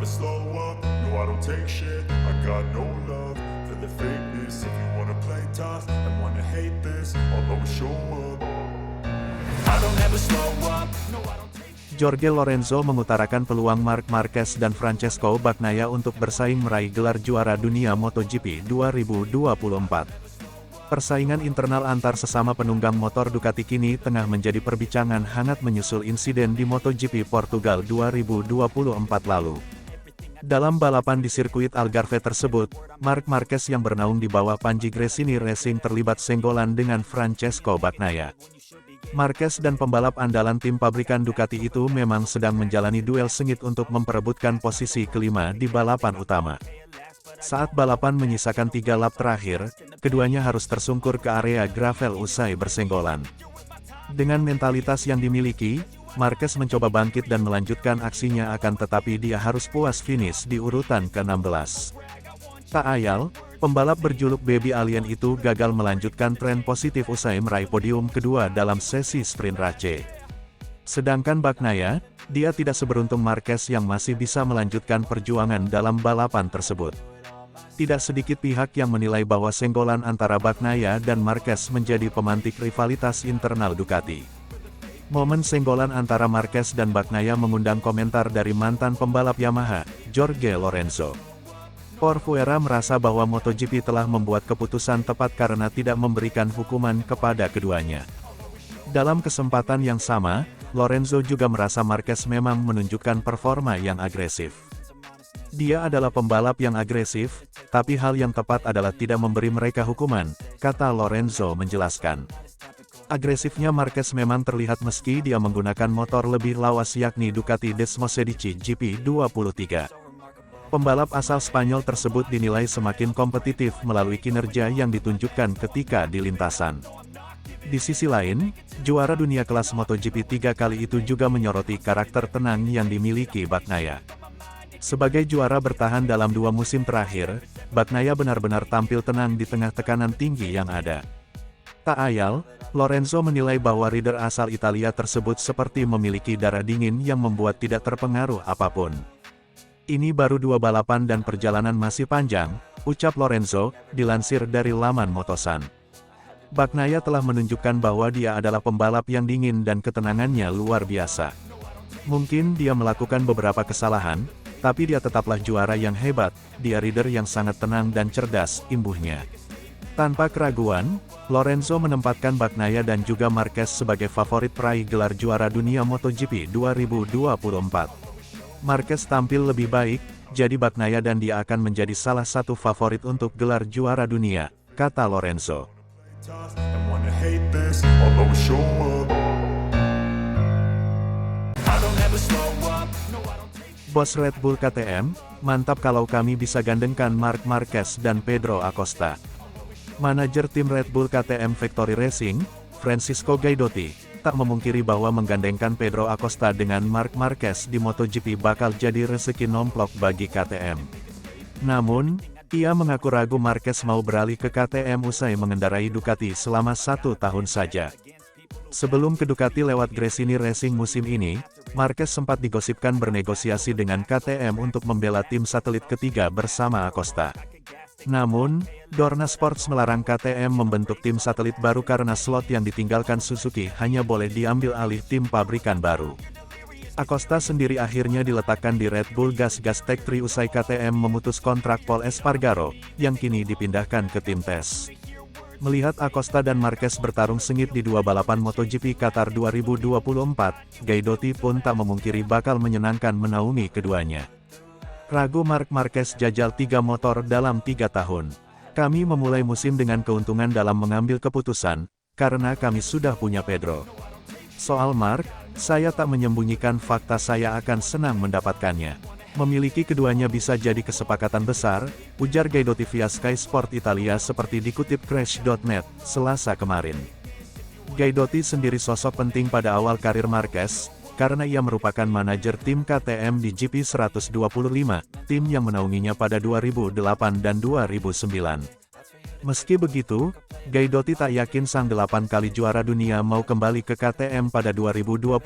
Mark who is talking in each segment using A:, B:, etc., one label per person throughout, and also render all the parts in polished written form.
A: slow up, no I don't take shit. I got no love for the fakeness. If you wanna play tough and wanna hate this, I'll always show up. I don't ever slow up, no I don't take shit.
B: Jorge Lorenzo mengutarakan peluang Marc Marquez dan Francesco Bagnaia untuk bersaing meraih gelar juara dunia MotoGP 2024. Persaingan internal antar sesama penunggang motor Ducati kini tengah menjadi perbincangan hangat menyusul insiden di MotoGP Portugal 2024 lalu. Dalam balapan di sirkuit Algarve tersebut, Marc Marquez yang bernaung di bawah panji Gresini Racing terlibat senggolan dengan Francesco Bagnaia. Marquez dan pembalap andalan tim pabrikan Ducati itu memang sedang menjalani duel sengit untuk memperebutkan posisi kelima di balapan utama. Saat balapan menyisakan 3 lap terakhir, keduanya harus tersungkur ke area gravel usai bersenggolan. Dengan mentalitas yang dimiliki, Marquez mencoba bangkit dan melanjutkan aksinya akan tetapi dia harus puas finish di urutan ke-16. Tak ayal, pembalap berjuluk Baby Alien itu gagal melanjutkan tren positif usai meraih podium kedua dalam sesi sprint race. Sedangkan Bagnaia, dia tidak seberuntung Marquez yang masih bisa melanjutkan perjuangan dalam balapan tersebut. Tidak sedikit pihak yang menilai bahwa senggolan antara Bagnaia dan Marquez menjadi pemantik rivalitas internal Ducati. Momen senggolan antara Marquez dan Bagnaia mengundang komentar dari mantan pembalap Yamaha, Jorge Lorenzo. Corcuera merasa bahwa MotoGP telah membuat keputusan tepat karena tidak memberikan hukuman kepada keduanya. Dalam kesempatan yang sama, Lorenzo juga merasa Marquez memang menunjukkan performa yang agresif. Dia adalah pembalap yang agresif, tapi hal yang tepat adalah tidak memberi mereka hukuman, kata Lorenzo menjelaskan. Agresifnya Marquez memang terlihat meski dia menggunakan motor lebih lawas yakni Ducati Desmosedici GP23. Pembalap asal Spanyol tersebut dinilai semakin kompetitif melalui kinerja yang ditunjukkan ketika di lintasan. Di sisi lain, juara dunia kelas MotoGP 3 kali itu juga menyoroti karakter tenang yang dimiliki Bagnaia. Sebagai juara bertahan dalam 2 musim terakhir, Bagnaia benar-benar tampil tenang di tengah tekanan tinggi yang ada. Tak ayal, Lorenzo menilai bahwa rider asal Italia tersebut seperti memiliki darah dingin yang membuat tidak terpengaruh apapun. Ini baru 2 balapan dan perjalanan masih panjang, ucap Lorenzo, dilansir dari laman Motosan. Bagnaia telah menunjukkan bahwa dia adalah pembalap yang dingin dan ketenangannya luar biasa. Mungkin dia melakukan beberapa kesalahan, tapi dia tetaplah juara yang hebat, dia rider yang sangat tenang dan cerdas, imbuhnya. Tanpa keraguan, Lorenzo menempatkan Bagnaia dan juga Marquez sebagai favorit peraih gelar juara dunia MotoGP 2024. Marquez tampil lebih baik, jadi Bagnaia dan dia akan menjadi salah satu favorit untuk gelar juara dunia, kata Lorenzo. Bos Red Bull KTM, mantap kalau kami bisa gandengkan Marc Marquez dan Pedro Acosta. Manajer tim Red Bull KTM Factory Racing, Francisco Gaidotti, tak memungkiri bahwa menggandengkan Pedro Acosta dengan Marc Marquez di MotoGP bakal jadi rezeki nomplok bagi KTM. Namun, ia mengaku ragu Marquez mau beralih ke KTM usai mengendarai Ducati selama 1 tahun saja. Sebelum ke Ducati lewat Gresini Racing musim ini, Marquez sempat digosipkan bernegosiasi dengan KTM untuk membela tim satelit ketiga bersama Acosta. Namun, Dorna Sports melarang KTM membentuk tim satelit baru karena slot yang ditinggalkan Suzuki hanya boleh diambil alih tim pabrikan baru. Acosta sendiri akhirnya diletakkan di Red Bull Gas Tech 3 usai KTM memutus kontrak Pol Espargaro, yang kini dipindahkan ke tim tes. Melihat Acosta dan Marquez bertarung sengit di 2 balapan MotoGP Qatar 2024, Gaidotti pun tak memungkiri bakal menyenangkan menaungi keduanya. Ragu Marc Marquez jajal 3 motor dalam 3 tahun. Kami memulai musim dengan keuntungan dalam mengambil keputusan, karena kami sudah punya Pedro. Soal Marc, saya tak menyembunyikan fakta saya akan senang mendapatkannya. Memiliki keduanya bisa jadi kesepakatan besar, ujar Gaidotti via Sky Sport Italia seperti dikutip Crash.net, Selasa kemarin. Gaidotti sendiri sosok penting pada awal karir Marquez, karena ia merupakan manajer tim KTM di GP 125, tim yang menaunginya pada 2008 dan 2009. Meski begitu, Gaidotti tak yakin sang 8 kali juara dunia mau kembali ke KTM pada 2025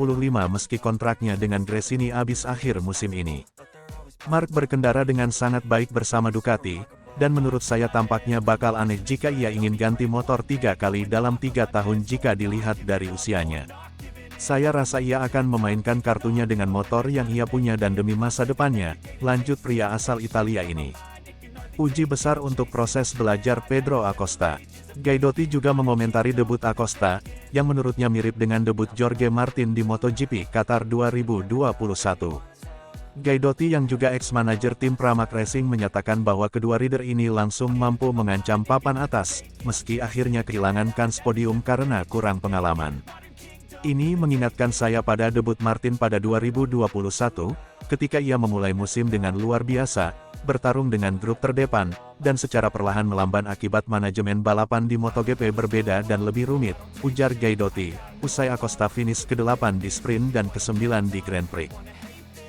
B: meski kontraknya dengan Gresini habis akhir musim ini. Mark berkendara dengan sangat baik bersama Ducati, dan menurut saya tampaknya bakal aneh jika ia ingin ganti motor 3 kali dalam 3 tahun jika dilihat dari usianya. Saya rasa ia akan memainkan kartunya dengan motor yang ia punya dan demi masa depannya, lanjut pria asal Italia ini. Puji besar untuk proses belajar Pedro Acosta. Gaidotti juga mengomentari debut Acosta, yang menurutnya mirip dengan debut Jorge Martin di MotoGP Qatar 2021. Gaidotti yang juga ex-manajer tim Pramac Racing menyatakan bahwa kedua rider ini langsung mampu mengancam papan atas, meski akhirnya kehilangan kans podium karena kurang pengalaman. Ini mengingatkan saya pada debut Martin pada 2021, ketika ia memulai musim dengan luar biasa, bertarung dengan grup terdepan, dan secara perlahan melamban akibat manajemen balapan di MotoGP berbeda dan lebih rumit, ujar Gaidotti, usai Acosta finish ke-8 di sprint dan ke-9 di Grand Prix.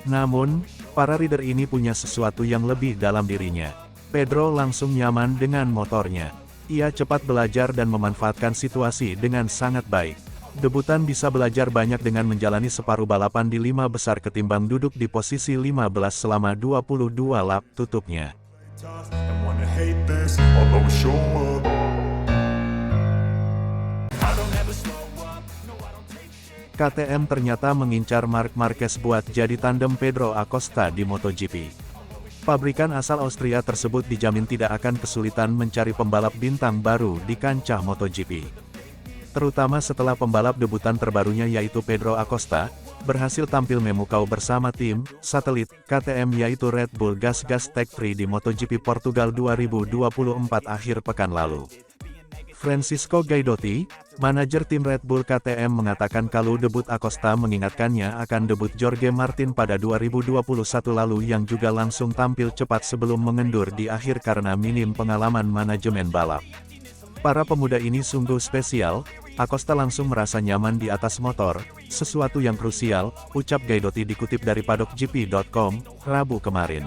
B: Namun, para rider ini punya sesuatu yang lebih dalam dirinya. Pedro langsung nyaman dengan motornya. Ia cepat belajar dan memanfaatkan situasi dengan sangat baik. Debutan bisa belajar banyak dengan menjalani separuh balapan di 5 besar ketimbang duduk di posisi 15 selama 22 lap tutupnya. KTM ternyata mengincar Marc Marquez buat jadi tandem Pedro Acosta di MotoGP. Pabrikan asal Austria tersebut dijamin tidak akan kesulitan mencari pembalap bintang baru di kancah MotoGP. Terutama setelah pembalap debutan terbarunya yaitu Pedro Acosta, berhasil tampil memukau bersama tim satelit KTM yaitu Red Bull Gas Tech 3 di MotoGP Portugal 2024 akhir pekan lalu. Francisco Gaidotti, manajer tim Red Bull KTM mengatakan kalau debut Acosta mengingatkannya akan debut Jorge Martin pada 2021 lalu yang juga langsung tampil cepat sebelum mengendur di akhir karena minim pengalaman manajemen balap. Para pemuda ini sungguh spesial, Acosta langsung merasa nyaman di atas motor, sesuatu yang krusial, ucap Gaidotti dikutip dari paddockgp.com, Rabu kemarin.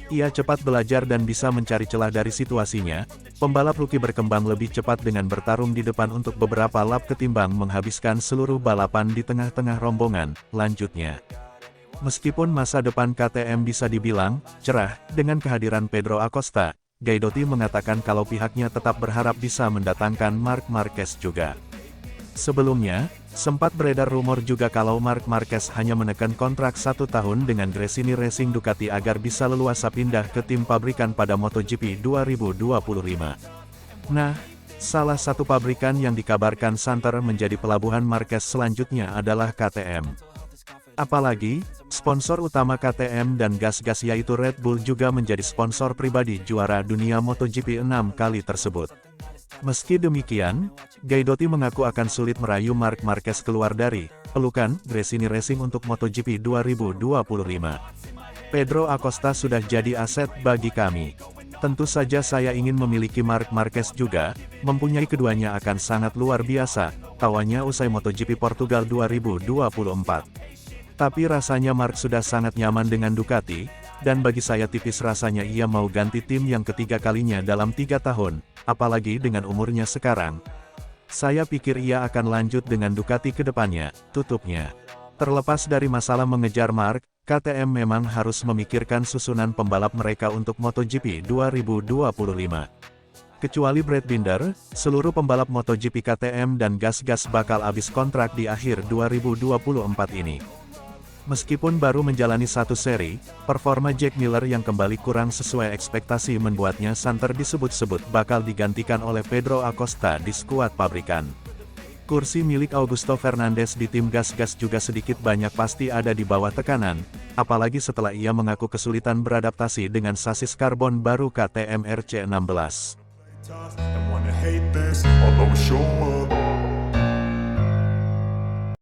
B: Ia cepat belajar dan bisa mencari celah dari situasinya, pembalap rookie berkembang lebih cepat dengan bertarung di depan untuk beberapa lap ketimbang menghabiskan seluruh balapan di tengah-tengah rombongan, lanjutnya. Meskipun masa depan KTM bisa dibilang cerah, dengan kehadiran Pedro Acosta, Gaidotti mengatakan kalau pihaknya tetap berharap bisa mendatangkan Marc Marquez juga. Sebelumnya, sempat beredar rumor juga kalau Marc Marquez hanya menekan kontrak 1 tahun dengan Gresini Racing Ducati agar bisa leluasa pindah ke tim pabrikan pada MotoGP 2025. Nah, salah satu pabrikan yang dikabarkan santer menjadi pelabuhan Marquez selanjutnya adalah KTM. Apalagi, sponsor utama KTM dan gas yaitu Red Bull juga menjadi sponsor pribadi juara dunia MotoGP 6 kali tersebut. Meski demikian, Gaidotti mengaku akan sulit merayu Marc Marquez keluar dari pelukan Gresini Racing untuk MotoGP 2025. Pedro Acosta sudah jadi aset bagi kami. Tentu saja saya ingin memiliki Marc Marquez juga, mempunyai keduanya akan sangat luar biasa, tawannya usai MotoGP Portugal 2024. Tapi rasanya Marc sudah sangat nyaman dengan Ducati, dan bagi saya tipis rasanya ia mau ganti tim yang ketiga kalinya dalam 3 tahun, apalagi dengan umurnya sekarang. Saya pikir ia akan lanjut dengan Ducati ke depannya, tutupnya. Terlepas dari masalah mengejar Marc, KTM memang harus memikirkan susunan pembalap mereka untuk MotoGP 2025. Kecuali Brad Binder, seluruh pembalap MotoGP KTM dan gas bakal habis kontrak di akhir 2024 ini. Meskipun baru menjalani 1 seri, performa Jack Miller yang kembali kurang sesuai ekspektasi membuatnya santer disebut-sebut bakal digantikan oleh Pedro Acosta di skuad pabrikan. Kursi milik Augusto Fernandez di tim gas juga sedikit banyak pasti ada di bawah tekanan, apalagi setelah ia mengaku kesulitan beradaptasi dengan sasis karbon baru KTM RC16.